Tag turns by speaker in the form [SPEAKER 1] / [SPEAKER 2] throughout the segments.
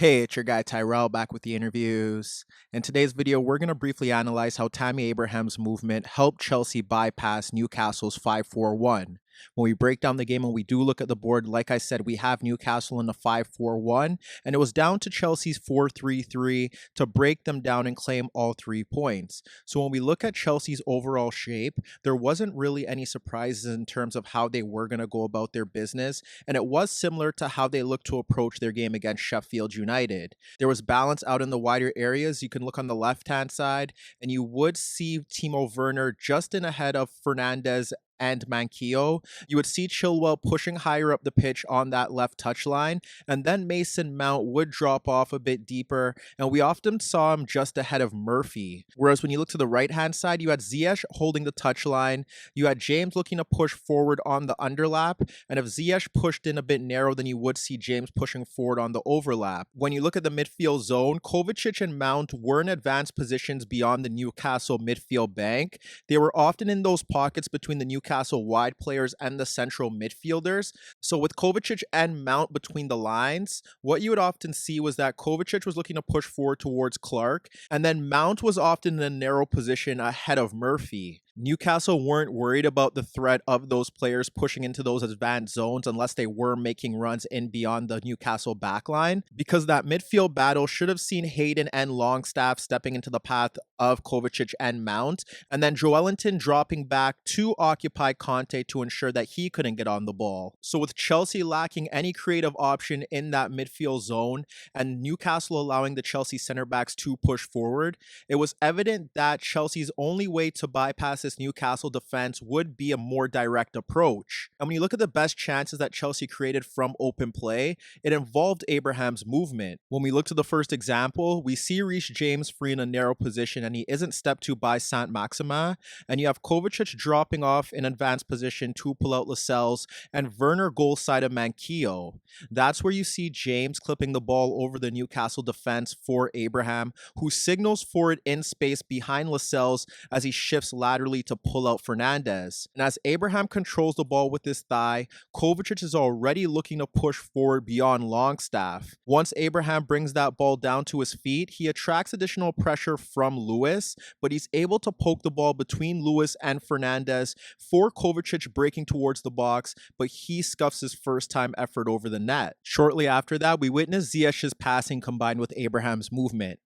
[SPEAKER 1] Hey, it's your guy Tyrrell back with the interviews. In today's video, we're going to briefly analyze how Tammy Abraham's movement helped Chelsea bypass Newcastle's 5-4-1. When we break down the game and we do look at the board, like I said, we have Newcastle in the 5-4-1, and it was down to Chelsea's 4-3-3 to break them down and claim all 3 points. So when we look at Chelsea's overall shape, there wasn't really any surprises in terms of how they were going to go about their business, and it was similar to how they looked to approach their game against Sheffield United. There was balance out in the wider areas. You can look on the left-hand side, and you would see Timo Werner just in ahead of Fernandez and Manquillo. You would see Chilwell pushing higher up the pitch on that left touchline, and then Mason Mount would drop off a bit deeper, and we often saw him just ahead of Murphy. Whereas when you look to the right-hand side, you had Ziyech holding the touchline, you had James looking to push forward on the underlap, and if Ziyech pushed in a bit narrow, then you would see James pushing forward on the overlap. When you look at the midfield zone, Kovacic and Mount were in advanced positions beyond the Newcastle midfield bank. They were often in those pockets between the Newcastle wide players and the central midfielders. So with Kovacic and Mount between the lines, what you would often see was that Kovacic was looking to push forward towards Clark, and then Mount was often in a narrow position ahead of Murphy. Newcastle weren't worried about the threat of those players pushing into those advanced zones unless they were making runs in beyond the Newcastle backline, because that midfield battle should have seen Hayden and Longstaff stepping into the path of Kovacic and Mount, and then Joelinton dropping back to occupy Kante to ensure that he couldn't get on the ball. So with Chelsea lacking any creative option in that midfield zone and Newcastle allowing the Chelsea center backs to push forward, it was evident that Chelsea's only way to bypass this Newcastle defense would be a more direct approach. And when you look at the best chances that Chelsea created from open play, it involved Abraham's movement. When we look to the first example, we see Reece James free in a narrow position and he isn't stepped to by Saint-Maximin, and you have Kovacic dropping off in advanced position to pull out Lascelles and Werner goal side of Manquillo. That's where you see James clipping the ball over the Newcastle defense for Abraham, who signals for it in space behind Lascelles as he shifts laterally to pull out Fernandez. And as Abraham controls the ball with his thigh, Kovacic is already looking to push forward beyond Longstaff. Once Abraham brings that ball down to his feet, he attracts additional pressure from Lewis, but he's able to poke the ball between Lewis and Fernandez for Kovacic breaking towards the box, but he scuffs his first time effort over the net. Shortly after that, we witness Ziyech's passing combined with Abraham's movement.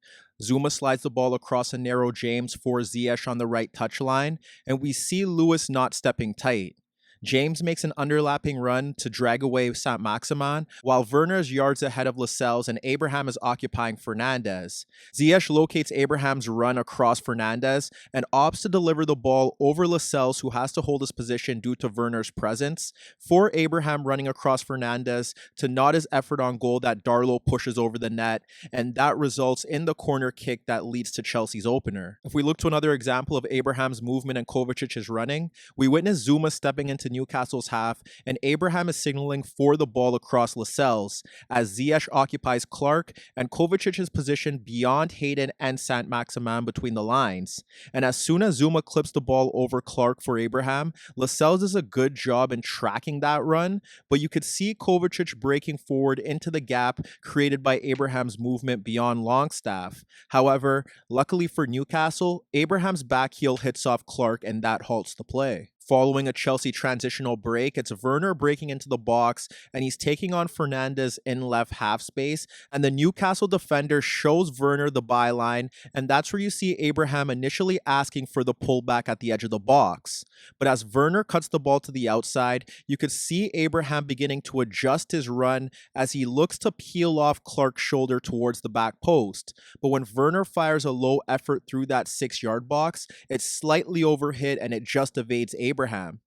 [SPEAKER 1] Zuma slides the ball across a narrow James for Ziyech on the right touchline, and we see Lewis not stepping tight. James makes an underlapping run to drag away Saint-Maximin, while Werner is yards ahead of Lascelles and Abraham is occupying Fernandez. Ziyech locates Abraham's run across Fernandez and opts to deliver the ball over Lascelles, who has to hold his position due to Werner's presence, for Abraham running across Fernandez to nod his effort on goal that Darlow pushes over the net, and that results in the corner kick that leads to Chelsea's opener. If we look to another example of Abraham's movement and Kovacic's running, we witness Zuma stepping into Newcastle's half, and Abraham is signaling for the ball across Lascelles as Ziyech occupies Clark and Kovacic is positioned beyond Hayden and Saint-Maximin between the lines. And as soon as Zuma clips the ball over Clark for Abraham, Lascelles does a good job in tracking that run, but you could see Kovacic breaking forward into the gap created by Abraham's movement beyond Longstaff. However, luckily for Newcastle, Abraham's back heel hits off Clark and that halts the play. Following a Chelsea transitional break, it's Werner breaking into the box and he's taking on Fernandez in left half space, and the Newcastle defender shows Werner the byline, and that's where you see Abraham initially asking for the pullback at the edge of the box. But as Werner cuts the ball to the outside, you could see Abraham beginning to adjust his run as he looks to peel off Clark's shoulder towards the back post. But when Werner fires a low effort through that 6-yard box, it's slightly overhit and it just evades Abraham.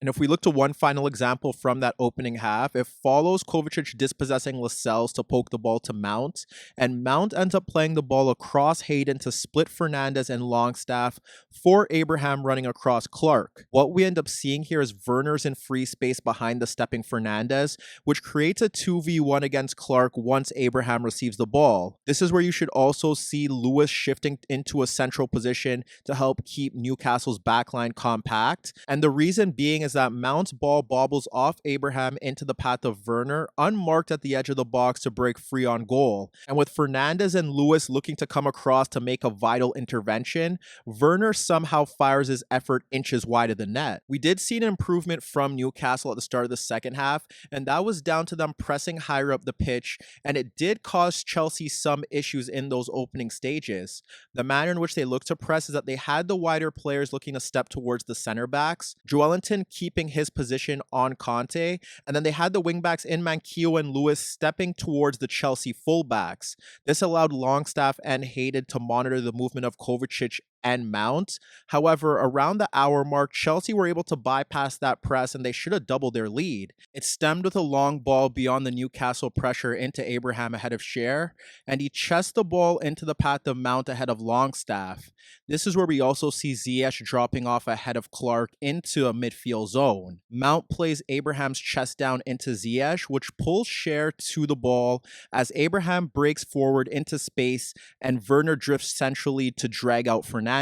[SPEAKER 1] And if we look to one final example from that opening half, it follows Kovacic dispossessing Lascelles to poke the ball to Mount, and Mount ends up playing the ball across Hayden to split Fernandez and Longstaff for Abraham running across Clark. What we end up seeing here is Werner's in free space behind the stepping Fernandez, which creates a 2v1 against Clark once Abraham receives the ball. This is where you should also see Lewis shifting into a central position to help keep Newcastle's backline compact, and the reason reason being is that Mount's ball bobbles off Abraham into the path of Werner, unmarked at the edge of the box to break free on goal. And with Fernandez and Lewis looking to come across to make a vital intervention, Werner somehow fires his effort inches wide of the net. We did see an improvement from Newcastle at the start of the second half, and that was down to them pressing higher up the pitch, and it did cause Chelsea some issues in those opening stages. The manner in which they looked to press is that they had the wider players looking to step towards the center backs, Joelinton keeping his position on Kante, and then they had the wingbacks in Manquillo and Lewis stepping towards the Chelsea fullbacks. This allowed Longstaff and Hayden to monitor the movement of Kovacic and Mount. However, around the hour mark, Chelsea were able to bypass that press and they should have doubled their lead. It stemmed with a long ball beyond the Newcastle pressure into Abraham ahead of Cher, and he chests the ball into the path of Mount ahead of Longstaff. This is where we also see Ziyech dropping off ahead of Clark into a midfield zone. Mount plays Abraham's chest down into Ziyech, which pulls Cher to the ball as Abraham breaks forward into space and Werner drifts centrally to drag out Fernandez.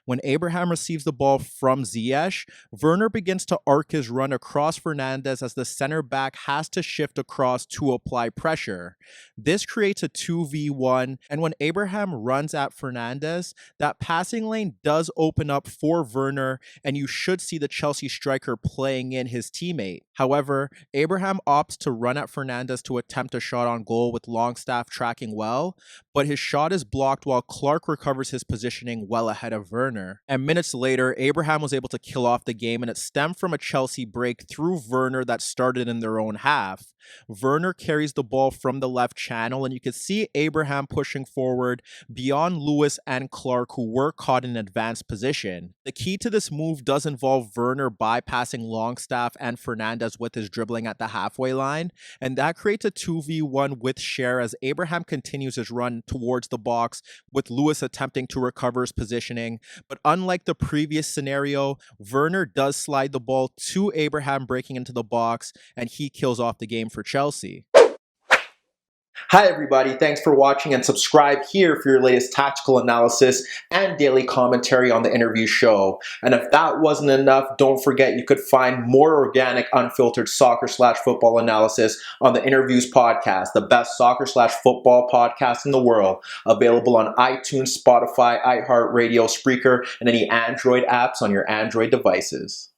[SPEAKER 1] When Abraham receives the ball from Ziyech, Werner begins to arc his run across Fernandez as the center back has to shift across to apply pressure. This creates a 2v1, and when Abraham runs at Fernandez, that passing lane does open up for Werner, and you should see the Chelsea striker playing in his teammate. However, Abraham opts to run at Fernandez to attempt a shot on goal with Longstaff tracking well, but his shot is blocked while Clark recovers his positioning well ahead of Werner. And minutes later, Abraham was able to kill off the game, and it stemmed from a Chelsea break through Werner that started in their own half. Werner carries the ball from the left channel, and you can see Abraham pushing forward beyond Lewis and Clark, who were caught in advanced position. The key to this move does involve Werner bypassing Longstaff and Fernandez with his dribbling at the halfway line, and that creates a 2v1 with Cher as Abraham continues his run towards the box, with Lewis attempting to recover his positioning. But unlike the previous scenario, Werner does slide the ball to Abraham breaking into the box, and he kills off the game for Chelsea. Hi everybody, thanks for watching, and subscribe here for your latest tactical analysis and daily commentary on the InnerViews show. And if that wasn't enough, don't forget you could find more organic, unfiltered soccer/football analysis on the InnerViews podcast, the best soccer/football podcast in the world, available on iTunes, Spotify, iHeartRadio, Spreaker, and any Android apps on your Android devices.